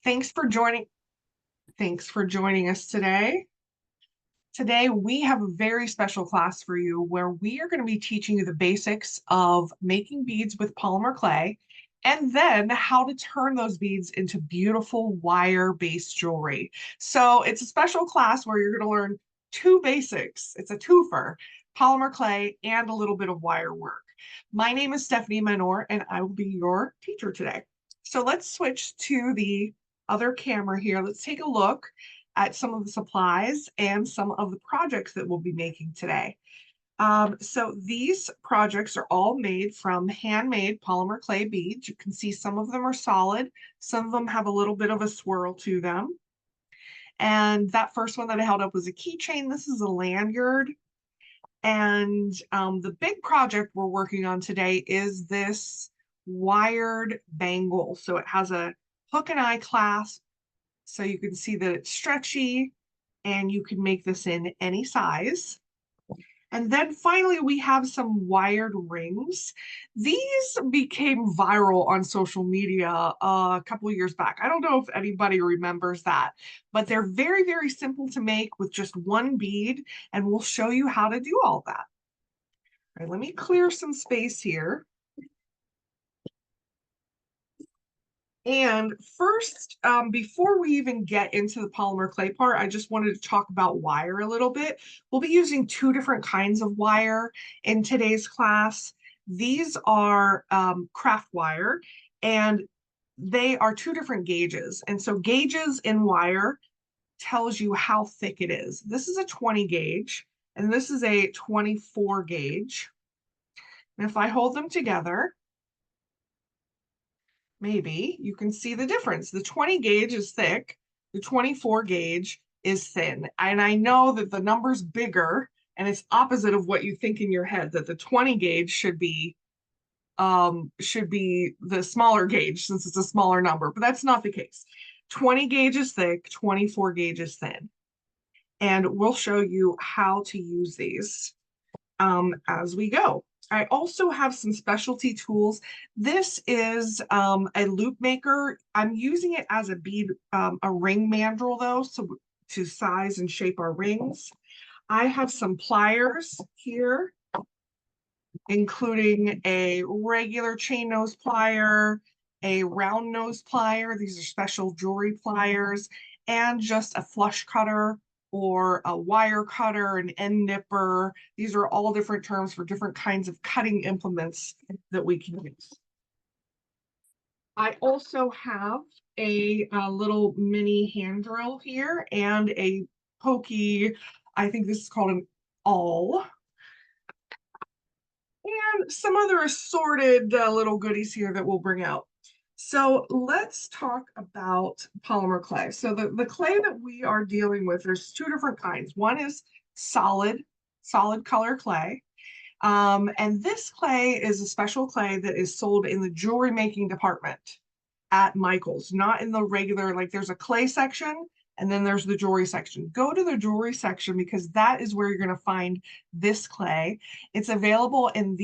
Thanks for joining. Thanks for joining us today. Today, we have a very special class for you where we are going to be teaching you the basics of making beads with polymer clay and then how to turn those beads into beautiful wire-based jewelry. So it's a special class where you're going to learn two basics. It's a twofer, polymer clay and a little bit of wire work. My name is Stephanie Menor, and I will be your teacher today. So let's switch to the other camera here. Let's take a look at some of the supplies and some of the projects that we'll be making today. So these projects are all made from handmade polymer clay beads. You can see some of them are solid. Some of them have a little bit of a swirl to them. And that first one that I held up was a keychain. This is a lanyard. And the big project we're working on today is this wired bangle. So it has a hook and eye clasp. So you can see that it's stretchy and you can make this in any size. And then finally, we have some wired rings. These became viral on social media a couple of years back. I don't know if anybody remembers that, but they're very, very simple to make with just one bead, and we'll show you how to do all that. All right, let me clear some space here. And first, before we even get into the polymer clay part, I just wanted to talk about wire a little bit. We'll be using two different kinds of wire in today's class. These are craft wire, and they are two different gauges. And so gauges in wire tells you how thick it is. This is a 20 gauge, and this is a 24 gauge. And if I hold them together, maybe you can see the difference. The 20 gauge is thick, the 24 gauge is thin. And I know that the number's bigger and it's opposite of what you think in your head, that the 20 gauge should be the smaller gauge since it's a smaller number, but that's not the case. 20 gauge is thick, 24 gauge is thin. And we'll show you how to use these as we go. I also have some specialty tools. This is a loop maker. I'm using it as a bead, a ring mandrel though, so to size and shape our rings. I have some pliers here, including a regular chain nose plier, a round nose plier. These are special jewelry pliers, and just a flush cutter or a wire cutter, an end nipper. These are all different terms for different kinds of cutting implements that we can use. I also have a little mini hand drill here and a pokey, I think this is called an awl. And some other assorted little goodies here that we'll bring out. So let's talk about polymer clay. So the clay that we are dealing with, there's two different kinds. One is solid color clay. And this clay is a special clay that is sold in the jewelry making department at Michael's, not in the regular, like there's a clay section and then there's the jewelry section. Go to the jewelry section because that is where you're going to find this clay. It's available in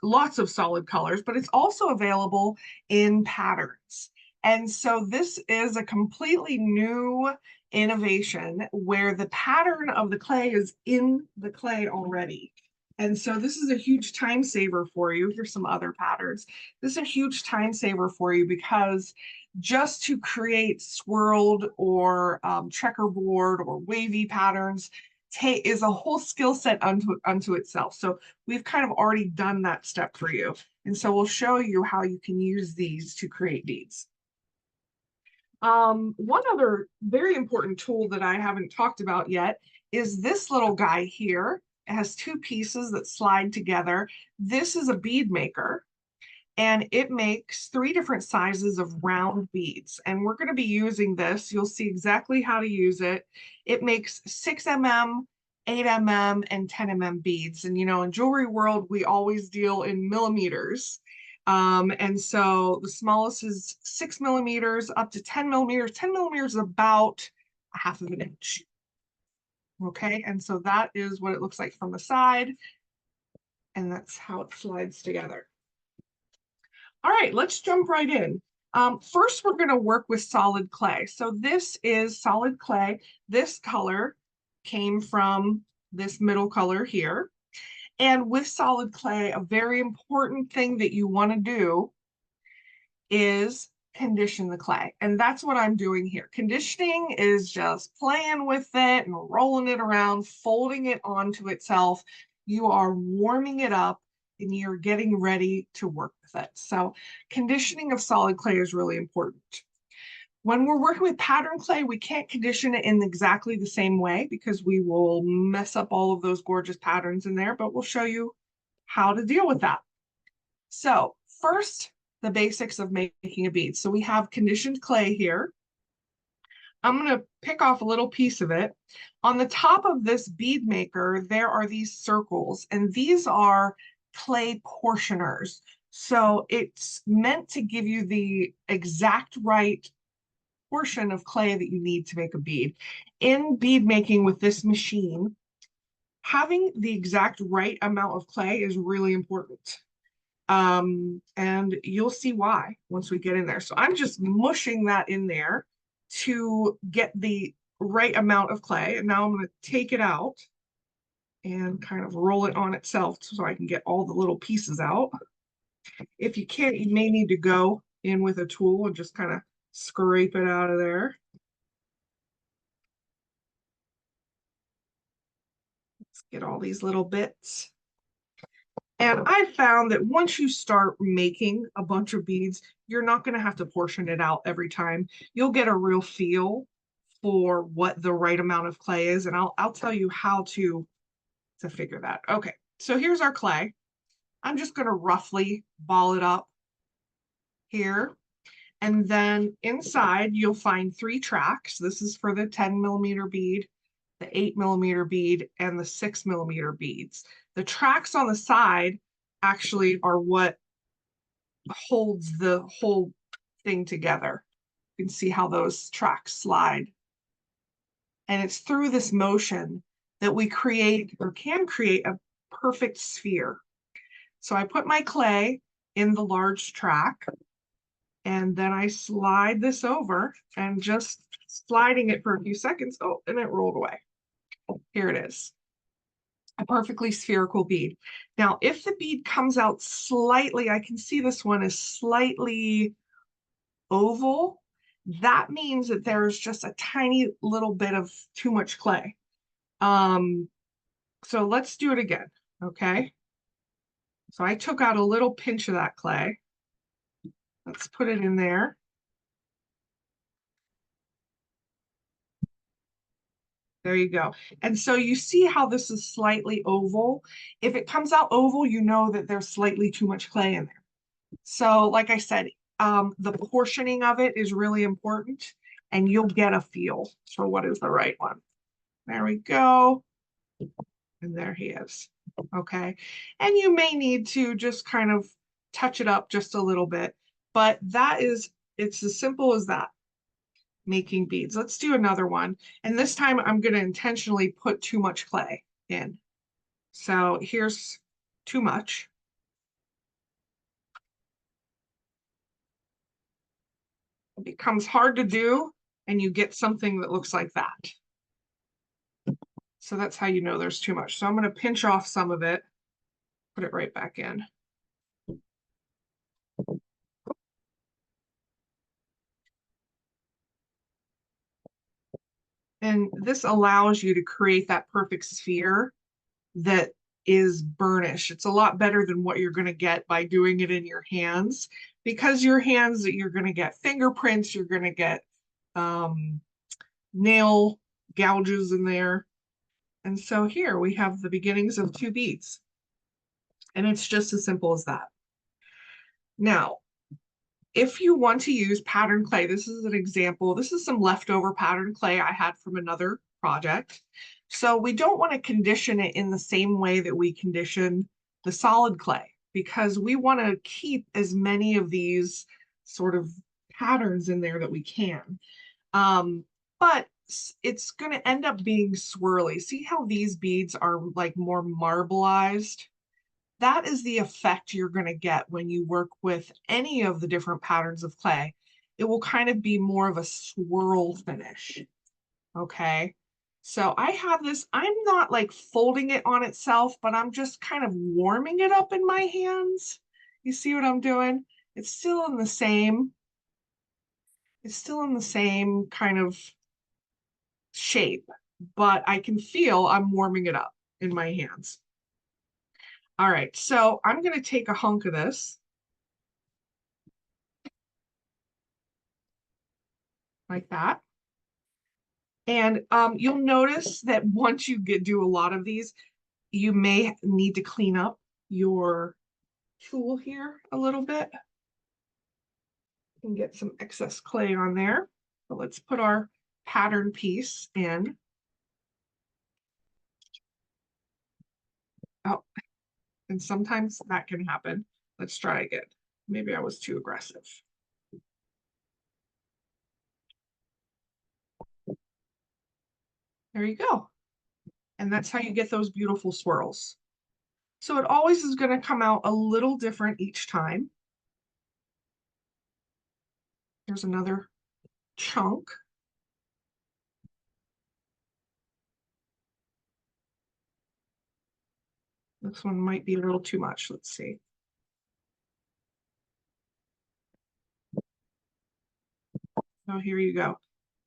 lots of solid colors, but it's also available in patterns. And so this is a completely new innovation where the pattern of the clay is in the clay already. And so this is a huge time saver for you. Here's some other patterns. This is a huge time saver for you because just to create swirled or checkerboard or wavy patterns is a whole skill set unto itself. So we've kind of already done that step for you. And so we'll show you how you can use these to create beads. One other very important tool that I haven't talked about yet is this little guy here. It has two pieces that slide together. This is a bead maker, and it makes 3 different sizes of round beads. And we're going to be using this. You'll see exactly how to use it. It makes 6 mm, 8 mm, and 10 mm beads. And, you know, in jewelry world, we always deal in millimeters. And so the smallest is 6 millimeters up to 10 millimeters. 10 millimeters is about 1/2 inch. Okay, and so that is what it looks like from the side, and that's how it slides together. All right, let's jump right in. First, we're going to work with solid clay. So this is solid clay. This color came from this middle color here. And with solid clay, a very important thing that you want to do is condition the clay. And that's what I'm doing here. Conditioning is just playing with it and rolling it around, folding it onto itself. You are warming it up and you're getting ready to work with it. So conditioning of solid clay is really important. When we're working with pattern clay, we can't condition it in exactly the same way because we will mess up all of those gorgeous patterns in there, but we'll show you how to deal with that. So first, the basics of making a bead. So we have conditioned clay here. I'm going to pick off a little piece of it. On the top of this bead maker, there are these circles, and these are clay portioners. So it's meant to give you the exact right portion of clay that you need to make a bead. In bead making with this machine, having the exact right amount of clay is really important. And you'll see why once we get in there. So I'm just mushing that in there to get the right amount of clay. And now I'm going to take it out and kind of roll it on itself so I can get all the little pieces out. If you can't, you may need to go in with a tool and just kind of scrape it out of there. Let's get all these little bits. And I found that once you start making a bunch of beads, you're not going to have to portion it out every time. You'll get a real feel for what the right amount of clay is, and I'll tell you how to figure that. Okay, so here's our clay. I'm just going to roughly ball it up here. And then inside, you'll find 3 tracks. This is for the 10mm bead, the 8mm bead, and the 6mm beads. The tracks on the side actually are what holds the whole thing together. You can see how those tracks slide. And it's through this motion that we create or can create a perfect sphere. So I put my clay in the large track, and then I slide this over and just sliding it for a few seconds. Oh, and it rolled away. Here it is. A perfectly spherical bead. Now, if the bead comes out slightly, I can see this one is slightly oval. That means that there's just a tiny little bit of too much clay. So let's do it again, okay? So I took out a little pinch of that clay. Let's put it in there. There you go. And so you see how this is slightly oval. If it comes out oval, you know that there's slightly too much clay in there. So like I said, the portioning of it is really important, and you'll get a feel for what is the right one. There we go. And there he is. Okay. And you may need to just kind of touch it up just a little bit, but it's as simple as that. Making beads. Let's do another one. And this time I'm going to intentionally put too much clay in. So here's too much. It becomes hard to do, and you get something that looks like that. So that's how you know there's too much. So I'm going to pinch off some of it, put it right back in. And this allows you to create that perfect sphere that is burnished. It's a lot better than what you're going to get by doing it in your hands, because your hands, you're going to get fingerprints, you're going to get nail gouges in there. And so here we have the beginnings of 2 beads. And it's just as simple as that. Now, if you want to use pattern clay, this is an example. This is some leftover pattern clay I had from another project. So we don't want to condition it in the same way that we condition the solid clay, because we want to keep as many of these sort of patterns in there that we can. But it's going to end up being swirly. See how these beads are like more marbleized? That is the effect you're going to get when you work with any of the different patterns of clay. it will kind of be more of a swirl finish. Okay. So I have this, I'm not like folding it on itself, but I'm just kind of warming it up in my hands. You see what I'm doing? It's still in the same, it's still in the same kind of shape, but I can feel I'm warming it up in my hands. All right, so I'm going to take a hunk of this like that. And you'll notice that once you do a lot of these, you may need to clean up your tool here a little bit and get some excess clay on there. So let's put our pattern piece in. Oh, and sometimes that can happen. Let's try again. Maybe I was too aggressive. There you go. And that's how you get those beautiful swirls. So it always is going to come out a little different each time. There's another chunk. This one might be a little too much. Let's see. Oh, here you go.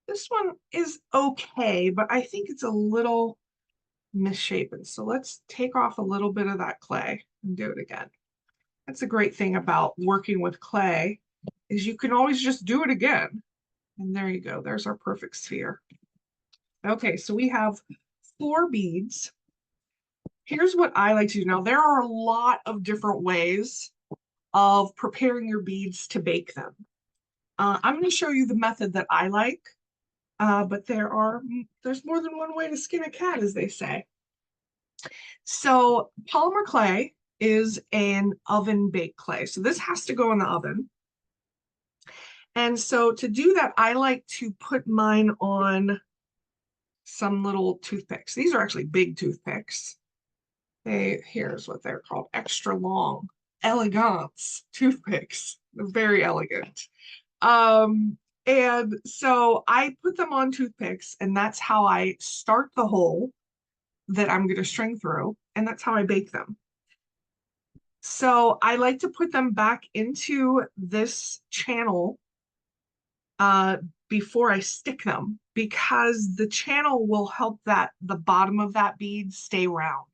This one is okay, but I think it's a little misshapen. So let's take off a little bit of that clay and do it again. That's a great thing about working with clay is you can always just do it again. And there you go. There's our perfect sphere. Okay, so we have 4 beads. Here's what I like to do. Now, there are a lot of different ways of preparing your beads to bake them. I'm going to show you the method that I like, but there's more than one way to skin a cat, as they say. So polymer clay is an oven baked clay. So this has to go in the oven. And so to do that, I like to put mine on some little toothpicks. These are actually big toothpicks. Here's what they're called, extra long, elegance toothpicks. They're very elegant. And so I put them on toothpicks, and that's how I start the hole that I'm going to string through, and that's how I bake them. So I like to put them back into this channel before I stick them, because the channel will help the bottom of that bead stay round.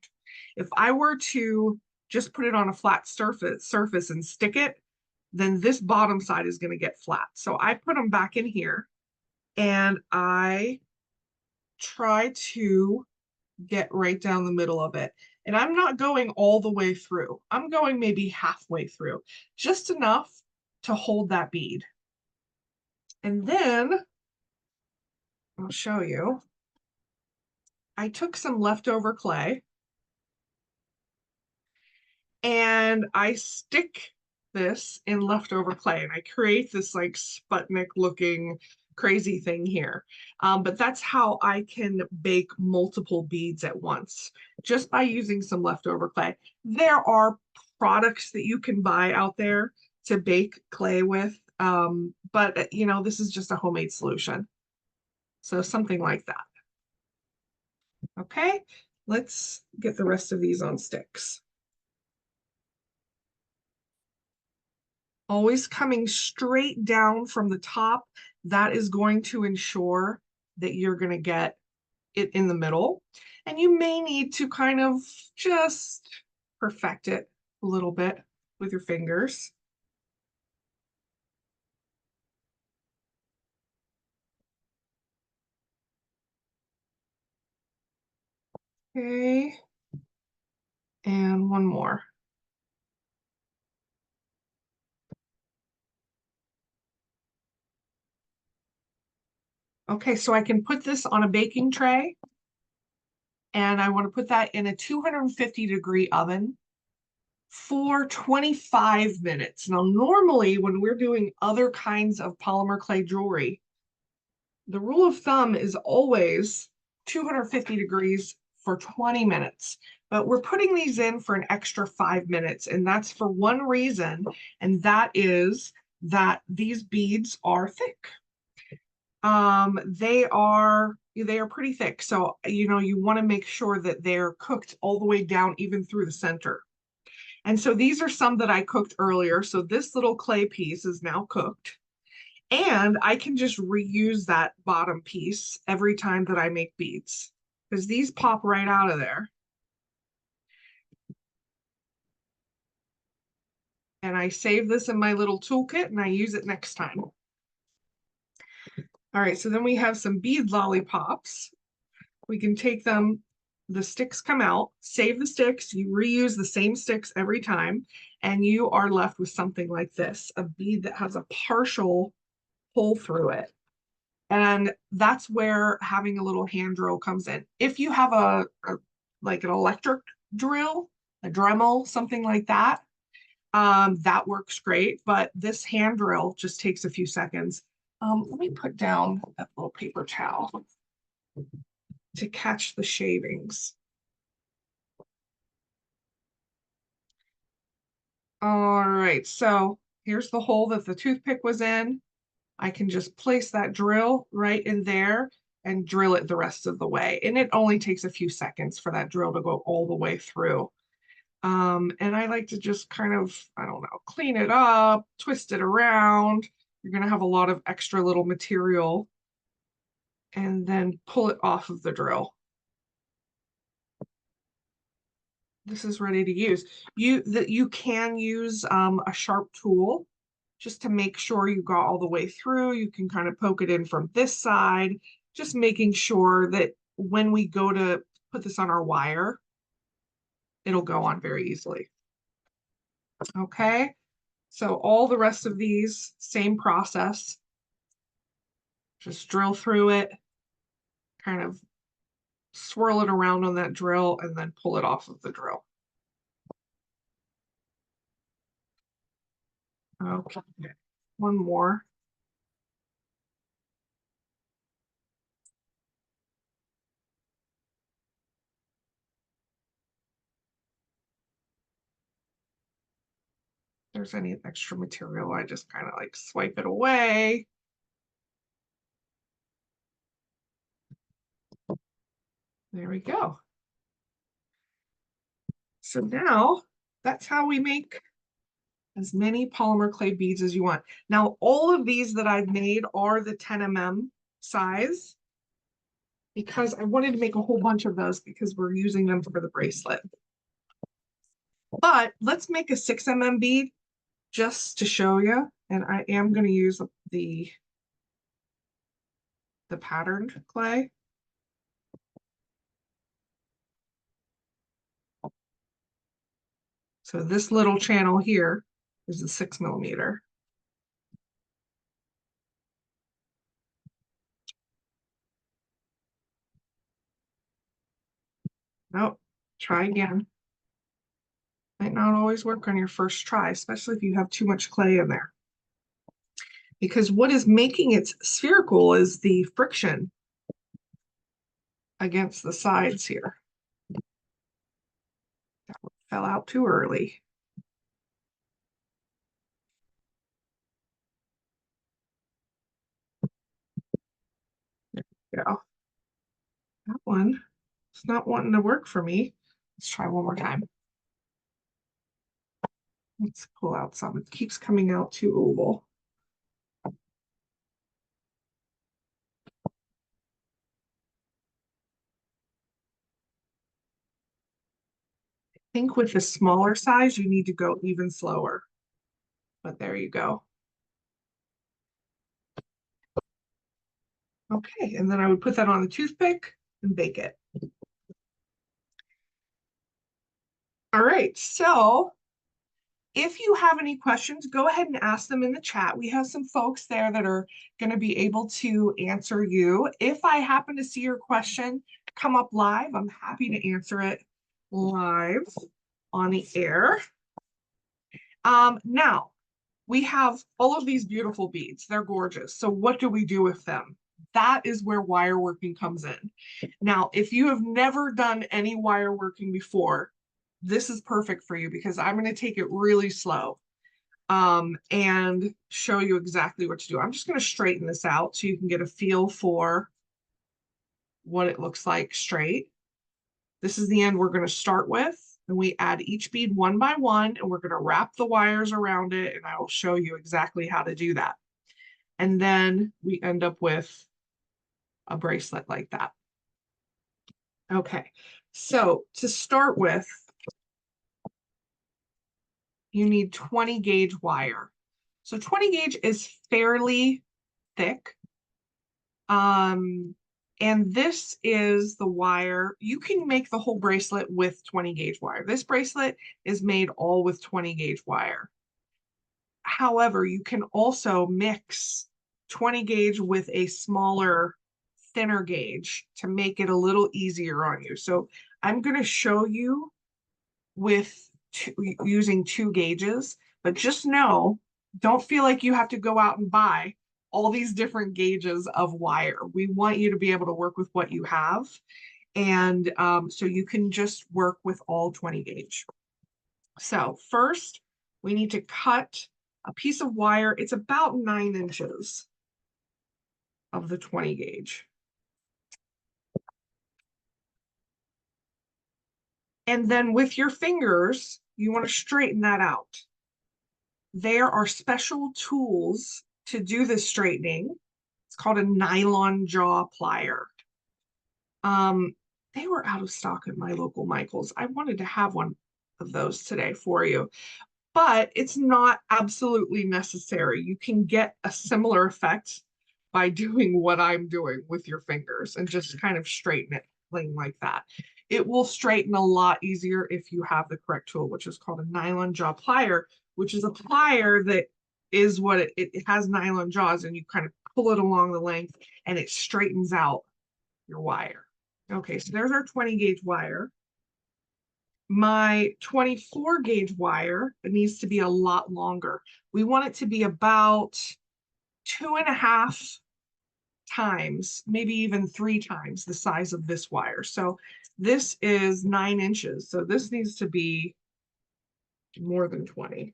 If I were to just put it on a flat surface and stick it, then this bottom side is going to get flat. So I put them back in here, and I try to get right down the middle of it. And I'm not going all the way through. I'm going maybe halfway through, just enough to hold that bead. And then I'll show you. I took some leftover clay and I stick this in leftover clay, and I create this like Sputnik looking crazy thing here. But that's how I can bake multiple beads at once, just by using some leftover clay. There are products that you can buy out there to bake clay with, but you know, this is just a homemade solution. So something like that. Okay, let's get the rest of these on sticks. Always coming straight down from the top. That is going to ensure that you're going to get it in the middle. And you may need to kind of just perfect it a little bit with your fingers. Okay. And one more. Okay, so I can put this on a baking tray, and I want to put that in a 250-degree oven for 25 minutes. Now, normally when we're doing other kinds of polymer clay jewelry, the rule of thumb is always 250 degrees for 20 minutes. But we're putting these in for an extra 5 minutes, and that's for one reason, and that is that these beads are thick. They are pretty thick. So, you want to make sure that they're cooked all the way down, even through the center. And so these are some that I cooked earlier. So this little clay piece is now cooked. And I can just reuse that bottom piece every time that I make beads, because these pop right out of there. And I save this in my little toolkit and I use it next time. All right, so then we have some bead lollipops. We can take them, the sticks come out, save the sticks, you reuse the same sticks every time, and you are left with something like this, a bead that has a partial hole through it. And that's where having a little hand drill comes in. If you have like an electric drill, a Dremel, something like that, that works great. But this hand drill just takes a few seconds. Let me put down that little paper towel to catch the shavings. All right, so here's the hole that the toothpick was in. I can just place that drill right in there and drill it the rest of the way. And it only takes a few seconds for that drill to go all the way through. And I like to just kind of, I don't know, clean it up, twist it around. You're going to have a lot of extra little material, and then pull it off of the drill. This is ready to use. You can use a sharp tool just to make sure you got all the way through. You can kind of poke it in from this side, just making sure that when we go to put this on our wire, it'll go on very easily. Okay, so all the rest of these, same process. Just drill through it, kind of swirl it around on that drill, and then pull it off of the drill. Okay, one more. If there's any extra material, I just kind of like swipe it away. There we go. So now that's how we make as many polymer clay beads as you want. Now, all of these that I've made are the 10 mm size, because I wanted to make a whole bunch of those because we're using them for the bracelet. But let's make a 6 mm bead just to show you. And I am going to use the patterned clay. So this little channel here is a 6 mm. Nope, try again. Might not always work on your first try, especially if you have too much clay in there. Because what is making it spherical is the friction against the sides here. That one fell out too early. There we go. That one is not wanting to work for me. Let's try one more time. Let's pull out some. It keeps coming out too oval. I think with the smaller size, you need to go even slower. But there you go. Okay, and then I would put that on the toothpick and bake it. All right, so if you have any questions, go ahead and ask them in the chat. We have some folks there that are going to be able to answer you. If I happen to see your question come up live, I'm happy to answer it live on the air. Now, we have all of these beautiful beads. They're gorgeous. So what do we do with them? That is where wire working comes in. Now, if you have never done any wire working before, this is perfect for you, because I'm going to take it really slow. and show you exactly what to do. I'm just going to straighten this out so you can get a feel for what it looks like straight. This is the end we're going to start with, and we add each bead one by one, and we're going to wrap the wires around it, and I will show you exactly how to do that. And then we end up with a bracelet like that. Okay, so to start with, you need 20 gauge wire. So 20 gauge is fairly thick. And this is the wire. You can make the whole bracelet with 20 gauge wire. This bracelet is made all with 20 gauge wire. However, you can also mix 20 gauge with a smaller, thinner gauge to make it a little easier on you. So I'm going to show you with using 2 gauges, but just know, don't feel like you have to go out and buy all these different gauges of wire. We want you to be able to work with what you have. And so you can just work with all 20 gauge. So first, we need to cut a piece of wire. It's about 9 inches of the 20 gauge. And then with your fingers, you want to straighten that out. There are special tools to do this straightening. It's called a nylon jaw plier. They were out of stock at my local Michael's. I wanted to have one of those today for you, but it's not absolutely necessary. You can get a similar effect by doing what I'm doing with your fingers and just kind of straighten it like that. It will straighten a lot easier if you have the correct tool, which is called a nylon jaw plier, which is a plier that is what it has nylon jaws, and you kind of pull it along the length and it straightens out your wire. Okay, so there's our 20 gauge wire. My 24 gauge wire, it needs to be a lot longer. We want it to be about 2.5 times, maybe even 3 times the size of this wire. So this is 9 inches. So this needs to be more than 20.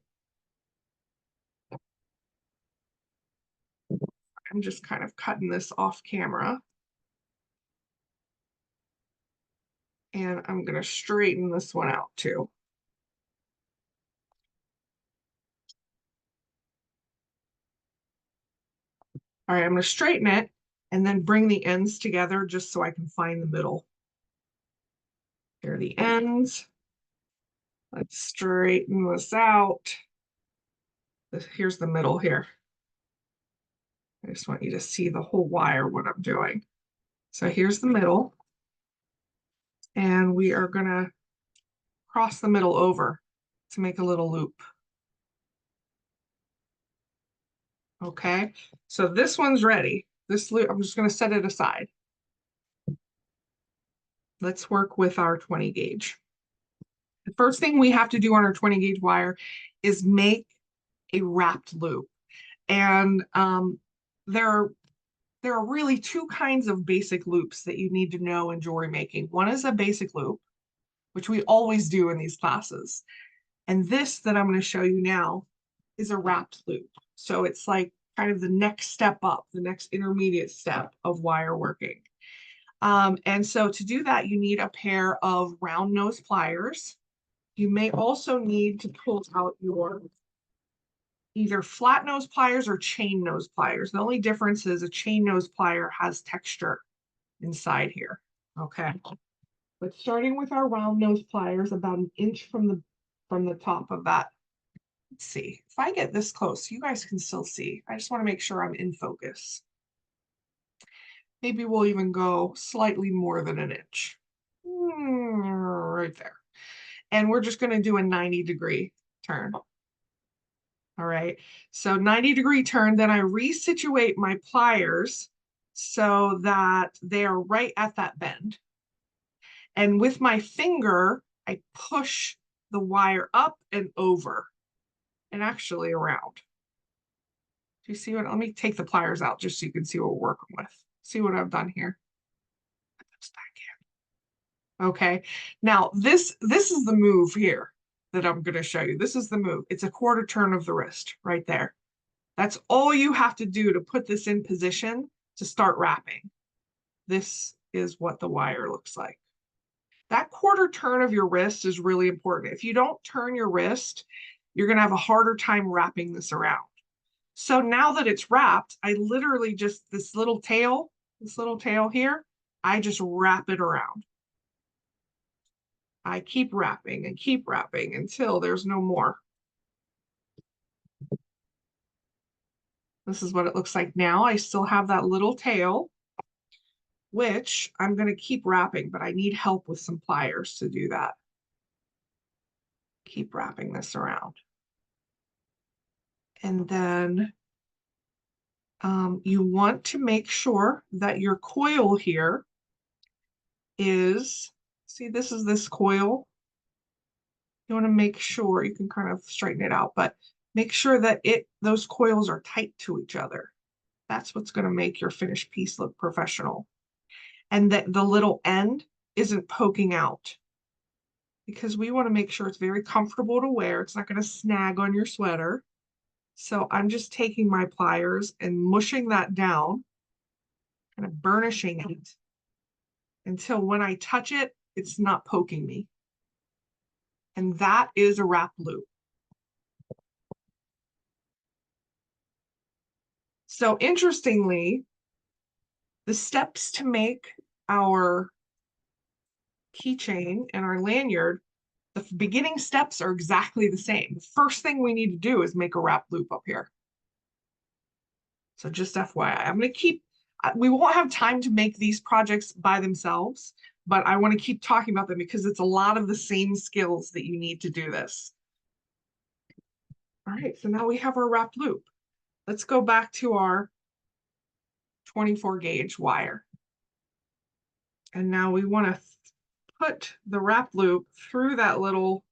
I'm just kind of cutting this off camera. And I'm going to straighten this one out too. All right, I'm going to straighten it and then bring the ends together just so I can find the middle. Here are the ends. Let's straighten this out. Here's the middle here. I just want you to see the whole wire, what I'm doing. So here's the middle. And we are going to cross the middle over to make a little loop. Okay, so this one's ready. This loop, I'm just going to set it aside. Let's work with our 20 gauge. The first thing we have to do on our 20 gauge wire is make a wrapped loop. And there are really 2 kinds of basic loops that you need to know in jewelry making. One is a basic loop, which we always do in these classes. And this that I'm going to show you now is a wrapped loop. So it's like kind of the next step up, the next intermediate step of wire working. And so to do that, you need a pair of round nose pliers. You may also need to pull out your either flat nose pliers or chain nose pliers. The only difference is a chain nose plier has texture inside here. Okay. But starting with our round nose pliers, about 1 inch from the top of that. Let's see. If I get this close, you guys can still see. I just want to make sure I'm in focus. Maybe we'll even go slightly more than 1 inch. Right there. And we're just going to do a 90-degree turn. All right, so 90-degree turn, then I resituate my pliers so that they are right at that bend. And with my finger, I push the wire up and over and actually around. Do you see what? Let me take the pliers out just so you can see what we're working with. See what I've done here. Okay, now this is the move here. that I'm going to show you. This is the move. It's a quarter turn of the wrist right there. That's all you have to do to put this in position to start wrapping. This is what the wire looks like. That quarter turn of your wrist is really important. If you don't turn your wrist, you're going to have a harder time wrapping this around. So now that it's wrapped, I literally just, this little tail here, I just wrap it around. I keep wrapping until there's no more. This is what it looks like now. I still have that little tail, which I'm going to keep wrapping, but I need help with some pliers to do that. Keep wrapping this around. And then you want to make sure that your coil here is, see, this is this coil. You want to make sure, you can kind of straighten it out, but make sure that those coils are tight to each other. That's what's going to make your finished piece look professional. And that the little end isn't poking out, because we want to make sure it's very comfortable to wear. It's not going to snag on your sweater. So I'm just taking my pliers and mushing that down, kind of burnishing it until when I touch it, it's not poking me. And that is a wrap loop. So interestingly, the steps to make our keychain and our lanyard, the beginning steps are exactly the same. The first thing we need to do is make a wrap loop up here. So just FYI, I'm going to keep, we won't have time to make these projects by themselves, but I want to keep talking about them because it's a lot of the same skills that you need to do this. All right, so now we have our wrap loop. Let's go back to our 24 gauge wire. And now we want to put the wrap loop through that little,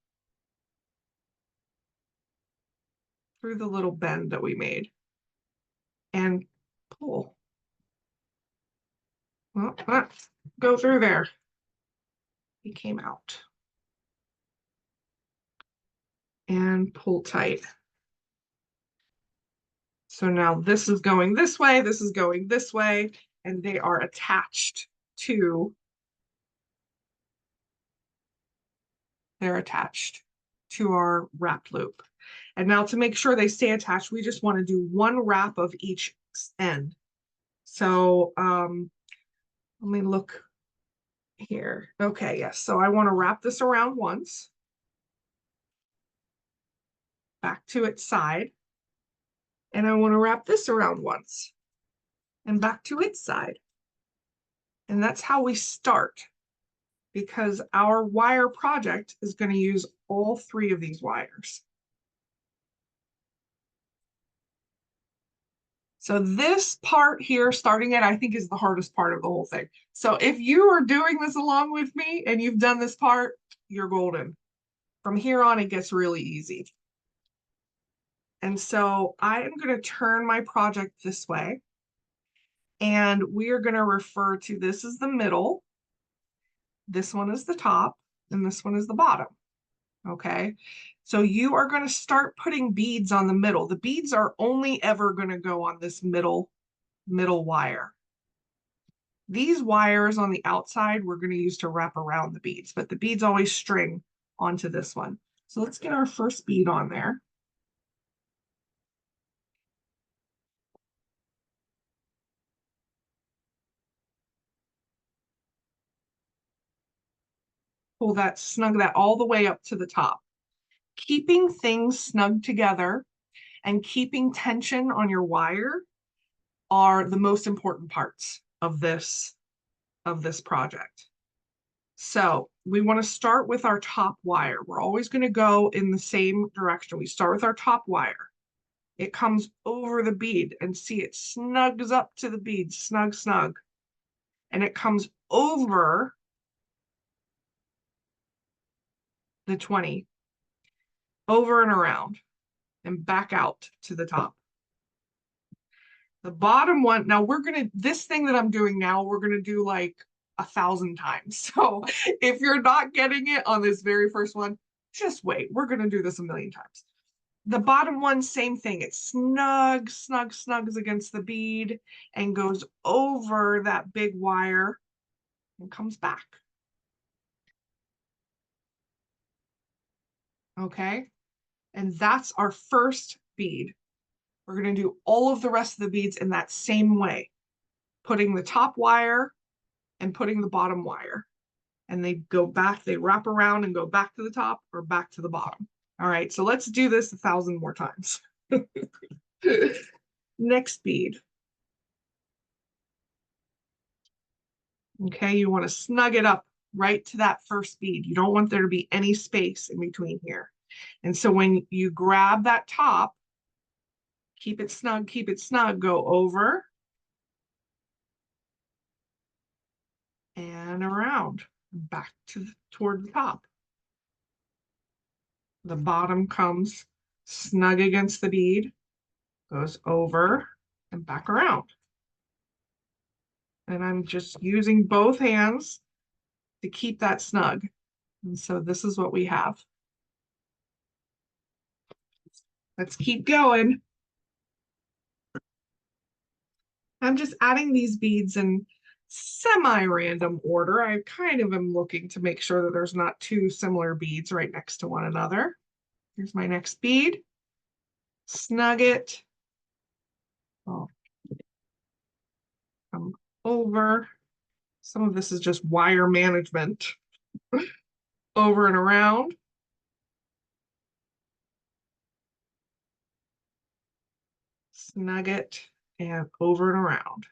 through the little bend that we made and pull. Well, let's go through there. He came out. And pull tight. So now this is going this way, this is going this way, and they are attached to, our wrap loop. And now to make sure they stay attached, we just want to do one wrap of each end. So let me look here. Okay, yes. So I want to wrap this around once, back to its side, and I want to wrap this around once and back to its side. And that's how we start, because our wire project is going to use all three of these wires. So this part here, starting it, I think is the hardest part of the whole thing. So if you are doing this along with me and you've done this part, you're golden. From here on, it gets really easy. And so I am going to turn my project this way. And we are going to refer to this as the middle. This one is the top, and this one is the bottom. Okay, so you are going to start putting beads on the middle. The beads are only ever going to go on this middle wire. These wires on the outside we're going to use to wrap around the beads, but the beads always string onto this one. So let's get our first bead on there. Pull that, snug that all the way up to the top. Keeping things snug together and keeping tension on your wire are the most important parts of this project. So we want to start with our top wire. We're always going to go in the same direction. We start with our top wire. It comes over the bead, and see, it snugs up to the bead, snug, snug. And it comes over the 20, over and around, and back out to the top. The bottom one, now we're going to, this thing that I'm doing now, we're going to do like 1,000 times. So if you're not getting it on this very first one, just wait. We're going to do this a million times. The bottom one, same thing. It snugs against the bead and goes over that big wire and comes back. Okay, and that's our first bead. We're going to do all of the rest of the beads in that same way, putting the top wire and putting the bottom wire. And they go back, they wrap around and go back to the top or back to the bottom. All right, so let's do this 1,000 more times. Next bead. Okay, you want to snug it up right to that first bead. You don't want there to be any space in between here. And so when you grab that top, keep it snug, go over and around, back to toward the top. The bottom comes snug against the bead, goes over and back around. And I'm just using both hands to keep that snug. And so this is what we have. Let's keep going. I'm just adding these beads in semi-random order. I kind of am looking to make sure that there's not two similar beads right next to one another. Here's my next bead. Snug it. Oh. Come over. Some of this is just wire management. Over and around. Snug it and over and around.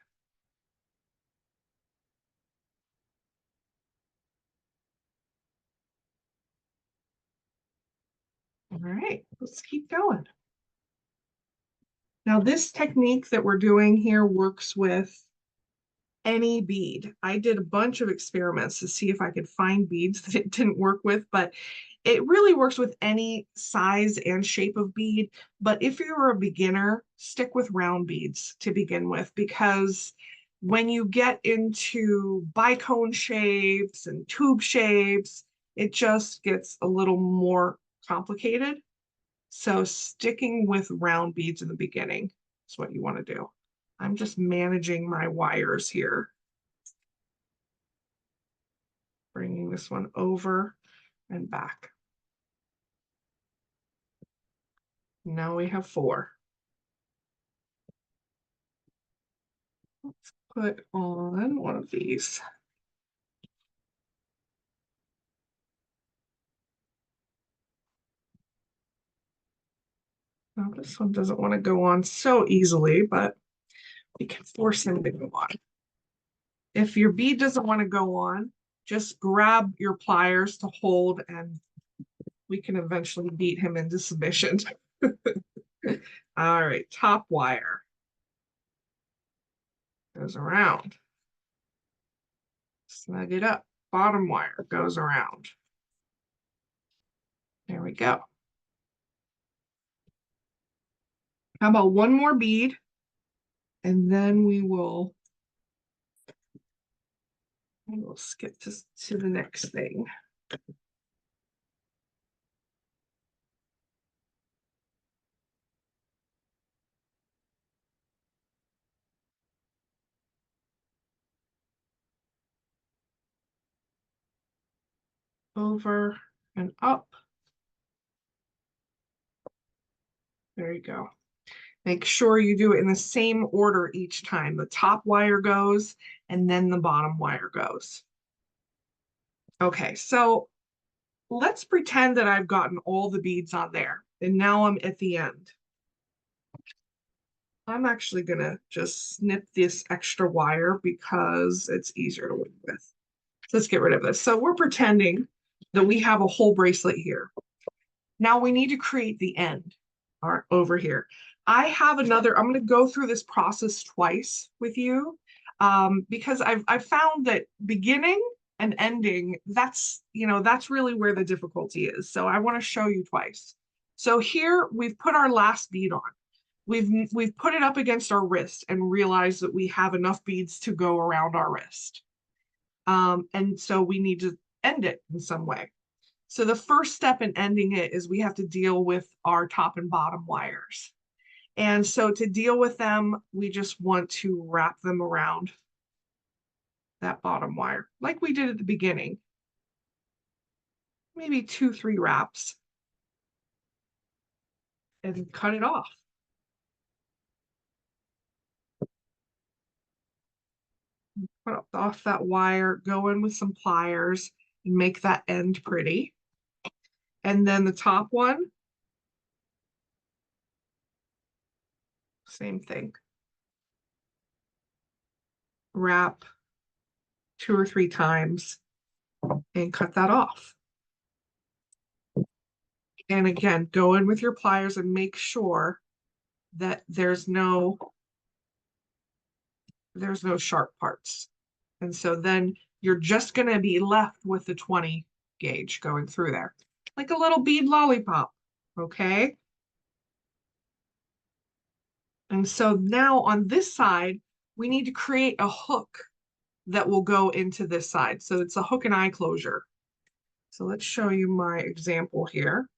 All right, let's keep going. Now this technique that we're doing here works with any bead. I did a bunch of experiments to see if I could find beads that it didn't work with, but it really works with any size and shape of bead. But if you're a beginner, stick with round beads to begin with, because when you get into bicone shapes and tube shapes, it just gets a little more complicated. So sticking with round beads in the beginning is what you want to do. I'm just managing my wires here. Bringing this one over and back. Now we have 4. Let's put on one of these. Now this one doesn't want to go on so easily, but we can force him to go on. If your bead doesn't want to go on, just grab your pliers to hold and we can eventually beat him into submission. All right, top wire goes around. Snug it up. Bottom wire goes around. There we go. How about one more bead? And then we'll skip to the next thing. Over and up. There you go. Make sure you do it in the same order each time. The top wire goes and then the bottom wire goes. Okay, so let's pretend that I've gotten all the beads on there and now I'm at the end. I'm actually gonna just snip this extra wire because it's easier to work with. So let's get rid of this. So we're pretending that we have a whole bracelet here. Now we need to create the end over here. I have another, I'm going to go through this process twice with you because I've found that beginning and ending, that's really where the difficulty is. So I want to show you twice. So here we've put our last bead on. We've put it up against our wrist and realized that we have enough beads to go around our wrist. And so we need to end it in some way. So the first step in ending it is we have to deal with our top and bottom wires. And so to deal with them, we just want to wrap them around that bottom wire, like we did at the beginning. Maybe 2-3 wraps, and cut it off. Cut off that wire, go in with some pliers, and make that end pretty. And then the top one, same thing. Wrap 2 or 3 times and cut that off. And again, go in with your pliers and make sure that there's no sharp parts. And so then you're just going to be left with the 20 gauge going through there, like a little bead lollipop. Okay. And so now on this side, we need to create a hook that will go into this side. So it's a hook and eye closure. So let's show you my example here.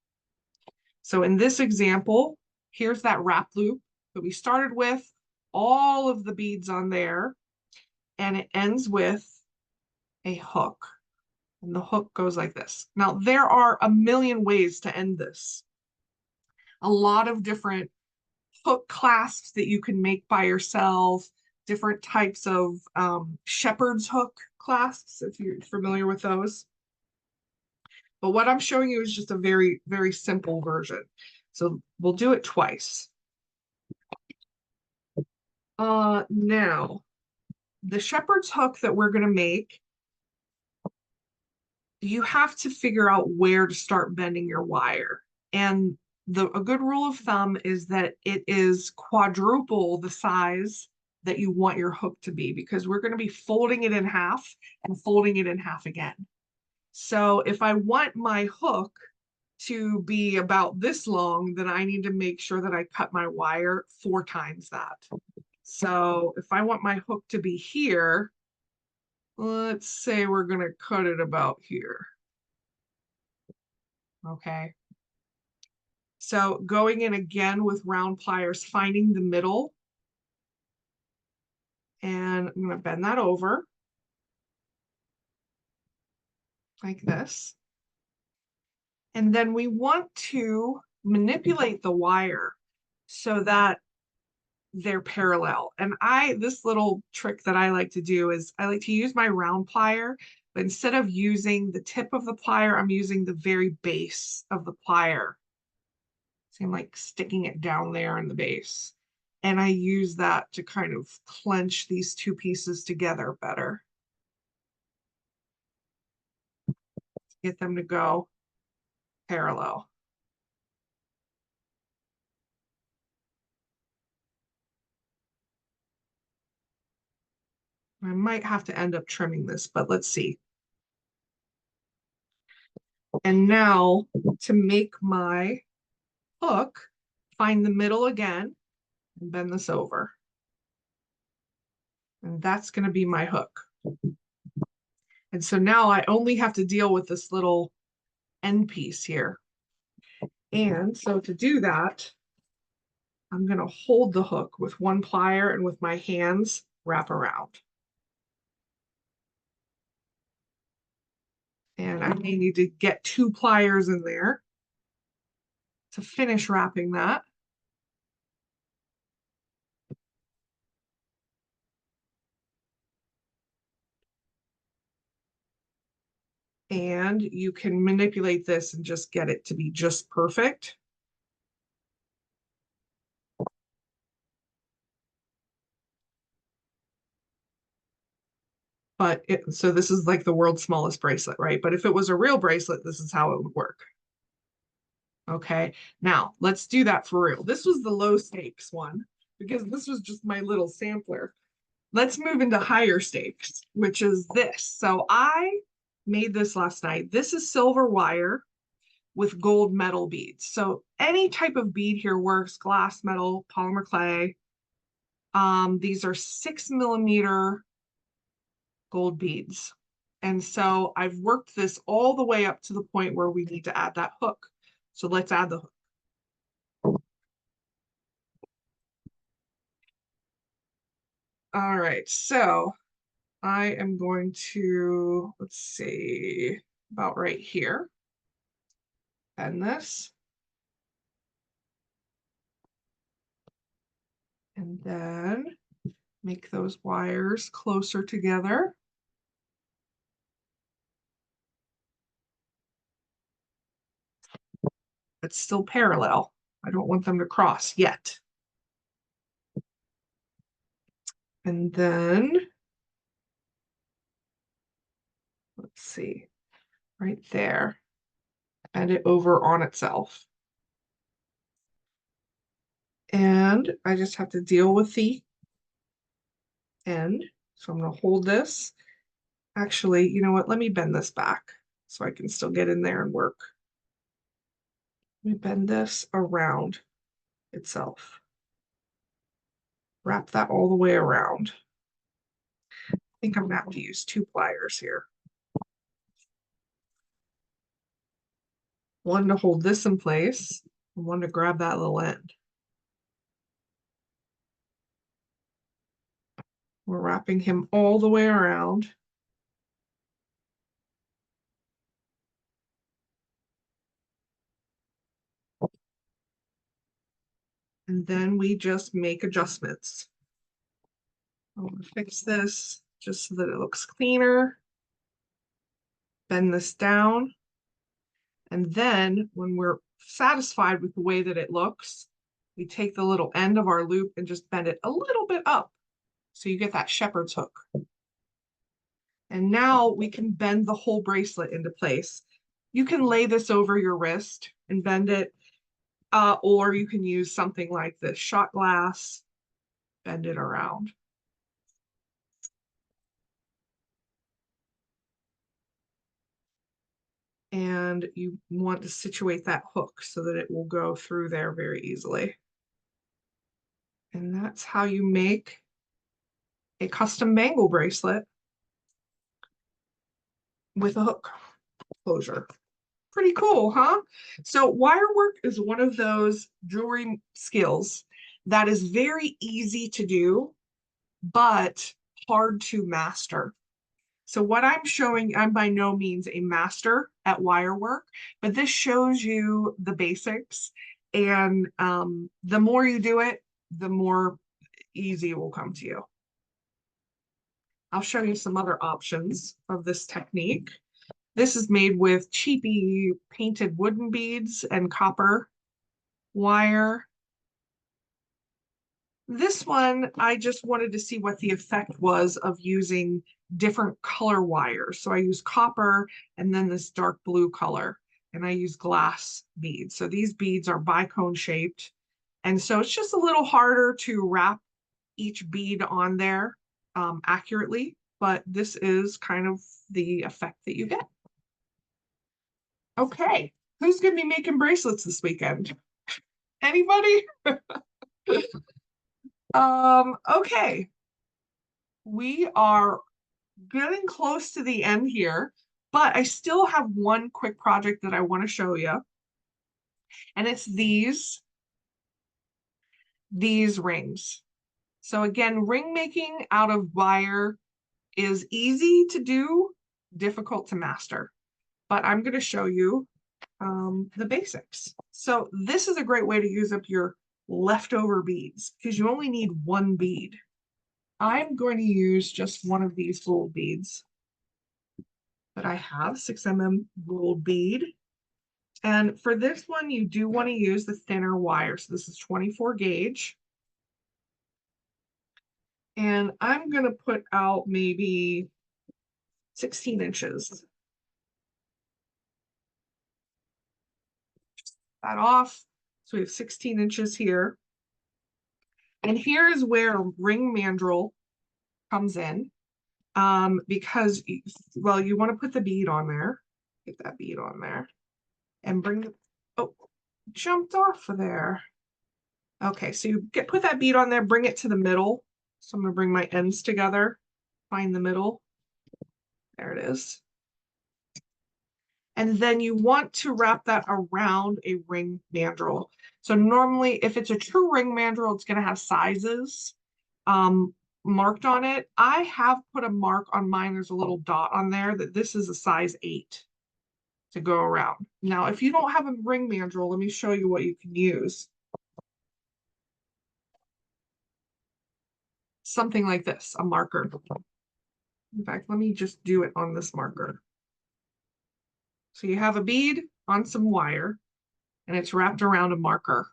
So in this example, here's that wrap loop that we started with, all of the beads on there, and it ends with a hook. And the hook goes like this. Now, there are a million ways to end this. A lot of different hook clasps that you can make by yourself, different types of shepherd's hook clasps, if you're familiar with those. But what I'm showing you is just a very, very simple version. So we'll do it twice. Now, the shepherd's hook that we're going to make, you have to figure out where to start bending your wire. And a good rule of thumb is that it is quadruple the size that you want your hook to be, because we're going to be folding it in half and folding it in half again. So if I want my hook to be about this long, then I need to make sure that I cut my wire 4 times that. So if I want my hook to be here, let's say we're going to cut it about here. Okay. So going in again with round pliers, finding the middle, and I'm going to bend that over like this. And then we want to manipulate the wire so that they're parallel. And this little trick that I like to do is I like to use my round plier, but instead of using the tip of the plier, I'm using the very base of the plier. So I'm like sticking it down there in the base. And I use that to kind of clench these 2 pieces together better. Get them to go parallel. I might have to end up trimming this, but let's see. And now to make my hook, find the middle again and bend this over. And that's going to be my hook. And so now I only have to deal with this little end piece here. And so to do that, I'm going to hold the hook with one plier and with my hands wrap around. And I may need to get 2 pliers in there to finish wrapping that. And you can manipulate this and just get it to be just perfect. But so this is like the world's smallest bracelet, right? But if it was a real bracelet, this is how it would work. Okay, now let's do that for real. This was the low stakes one because this was just my little sampler. Let's move into higher stakes, which is this. So I made this last night. This is silver wire with gold metal beads. So any type of bead here works, glass, metal, polymer clay. These are 6mm gold beads. And so I've worked this all the way up to the point where we need to add that hook. So let's add the hook. All right, so I am going to, let's see, about right here. Bend this. And then make those wires closer together. It's still parallel. I don't want them to cross yet. And then, let's see, right there, and it over on itself. And I just have to deal with the end. So I'm going to hold this. Actually, you know what? Let me bend this back so I can still get in there and work. Let me bend this around itself. Wrap that all the way around. I think I'm going to have to use 2 pliers here. One to hold this in place, and one to grab that little end. We're wrapping him all the way around. And then we just make adjustments. I'm going to fix this just so that it looks cleaner. Bend this down. And then when we're satisfied with the way that it looks, we take the little end of our loop and just bend it a little bit up. So you get that shepherd's hook. And now we can bend the whole bracelet into place. You can lay this over your wrist and bend it, or you can use something like this shot glass, bend it around. And you want to situate that hook so that it will go through there very easily. And that's how you make a custom bangle bracelet with a hook closure. Pretty cool, huh? So wire work is one of those jewelry skills that is very easy to do, but hard to master. So what I'm showing, I'm by no means a master at wire work, but this shows you the basics. And the more you do it, the more easy it will come to you. I'll show you some other options of this technique. This is made with cheapy painted wooden beads and copper wire. This one, I just wanted to see what the effect was of using different color wires. So I use copper and then this dark blue color, and I use glass beads. So these beads are bicone shaped. And so it's just a little harder to wrap each bead on there accurately, but this is kind of the effect that you get. Okay, who's going to be making bracelets this weekend? Anybody? Okay. We are getting close to the end here, but I still have one quick project that I want to show you. And it's these rings. So again, ring making out of wire is easy to do, difficult to master. But I'm going to show you the basics. So this is a great way to use up your leftover beads because you only need 1 bead. I'm going to use just one of these gold beads that I have, 6mm gold bead. And for this one, you do want to use the thinner wire. So this is 24 gauge. And I'm going to put out maybe 16 inches. That off. So we have 16 inches here. And here is where ring mandrel comes in. Because, well, you want to put the bead on there. Get that bead on there. And bring the, oh, jumped off of there. Okay, so you put that bead on there, bring it to the middle. So I'm going to bring my ends together, find the middle, There it is. And then you want to wrap that around a ring mandrel. So normally, if it's a true ring mandrel, it's going to have sizes marked on it. I have put a mark on mine. There's a little dot on there that this is a size 8 to go around. Now, if you don't have a ring mandrel, let me show you what you can use. Something like this, a marker. In fact, let me just do it on this marker. So you have a bead on some wire, and it's wrapped around a marker.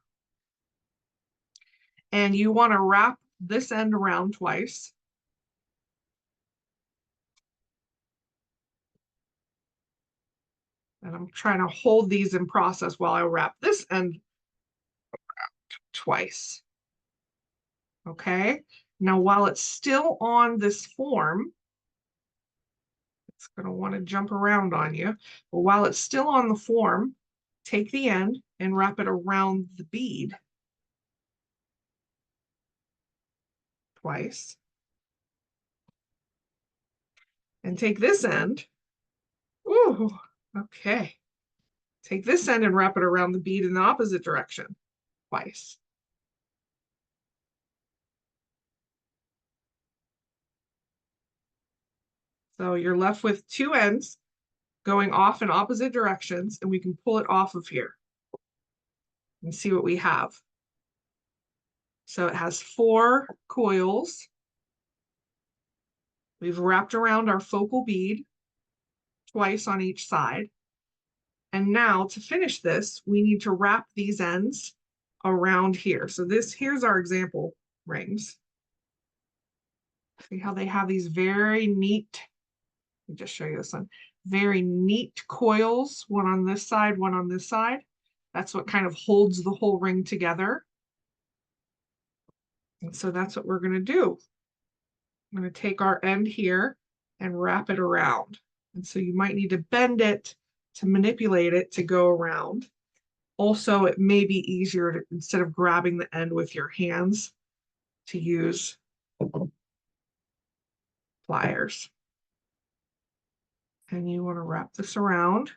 And you want to wrap this end around twice. And I'm trying to hold these in process while I wrap this end twice. Okay, now while it's still on this form, it's going to want to jump around on you. But while it's still on the form, take the end and wrap it around the bead twice. And take this end. Ooh, okay. Take this end and wrap it around the bead in the opposite direction twice. So you're left with two ends going off in opposite directions, and we can pull it off of here and see what we have. So it has 4 coils. We've wrapped around our focal bead twice on each side. And now to finish this, we need to wrap these ends around here. So here's our example rings. See how they have these very neat, let me just show you this one, very neat coils, one on this side, one on this side. That's what kind of holds the whole ring together. And so that's what we're going to do. I'm going to take our end here and wrap it around. And so you might need to bend it to manipulate it to go around. Also, it may be easier to, instead of grabbing the end with your hands, to use pliers. And you want to wrap this around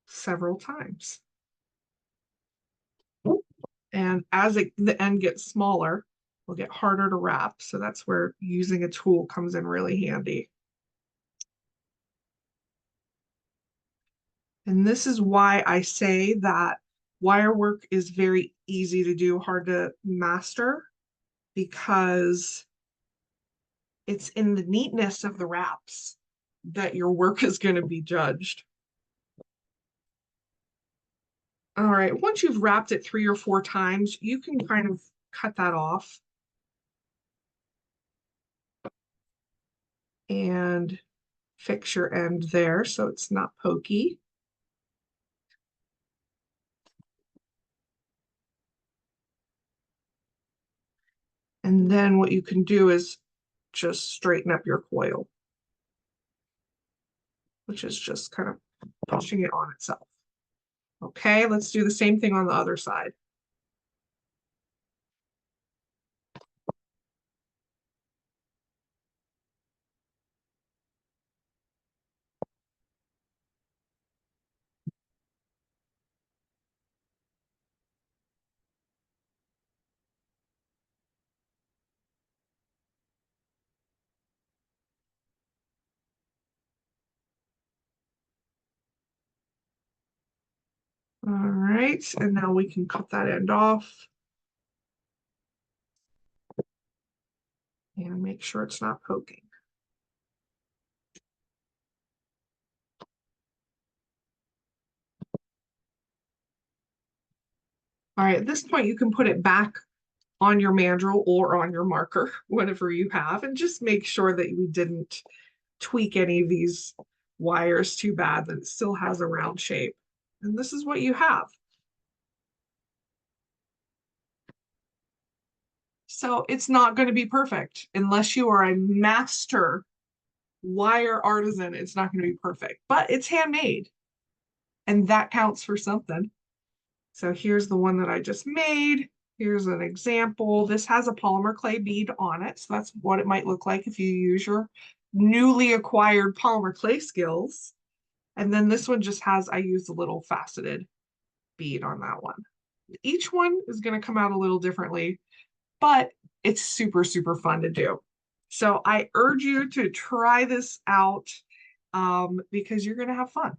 several times. And as the end gets smaller, it'll get harder to wrap. So that's where using a tool comes in really handy. And this is why I say that wire work is very easy to do, hard to master, because it's in the neatness of the wraps that your work is going to be judged. All right, once you've wrapped it 3 or 4 times, you can kind of cut that off and fix your end there so it's not pokey. And then what you can do is just straighten up your coil, which is just kind of pushing it on itself. Okay, let's do the same thing on the other side. All right, and now we can cut that end off. And make sure it's not poking. All right, at this point, you can put it back on your mandrel or on your marker, whatever you have, and just make sure that we didn't tweak any of these wires too bad, that it still has a round shape. And this is what you have. So it's not going to be perfect unless you are a master wire artisan. It's not going to be perfect, but it's handmade, and that counts for something. So here's the one that I just made. Here's an example. This has a polymer clay bead on it. So that's what it might look like if you use your newly acquired polymer clay skills. And then this one just has, I used a little faceted bead on that one. Each one is going to come out a little differently, but it's super, super fun to do. So I urge you to try this out because you're going to have fun.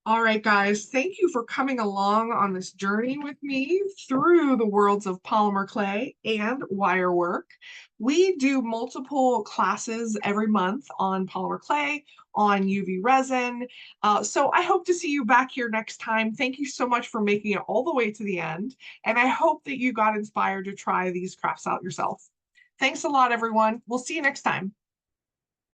All right, guys, thank you for coming along on this journey with me through the worlds of polymer clay and wire work. We do multiple classes every month on polymer clay, on UV resin. So I hope to see you back here next time. Thank you so much for making it all the way to the end. And I hope that you got inspired to try these crafts out yourself. Thanks a lot, everyone. We'll see you next time.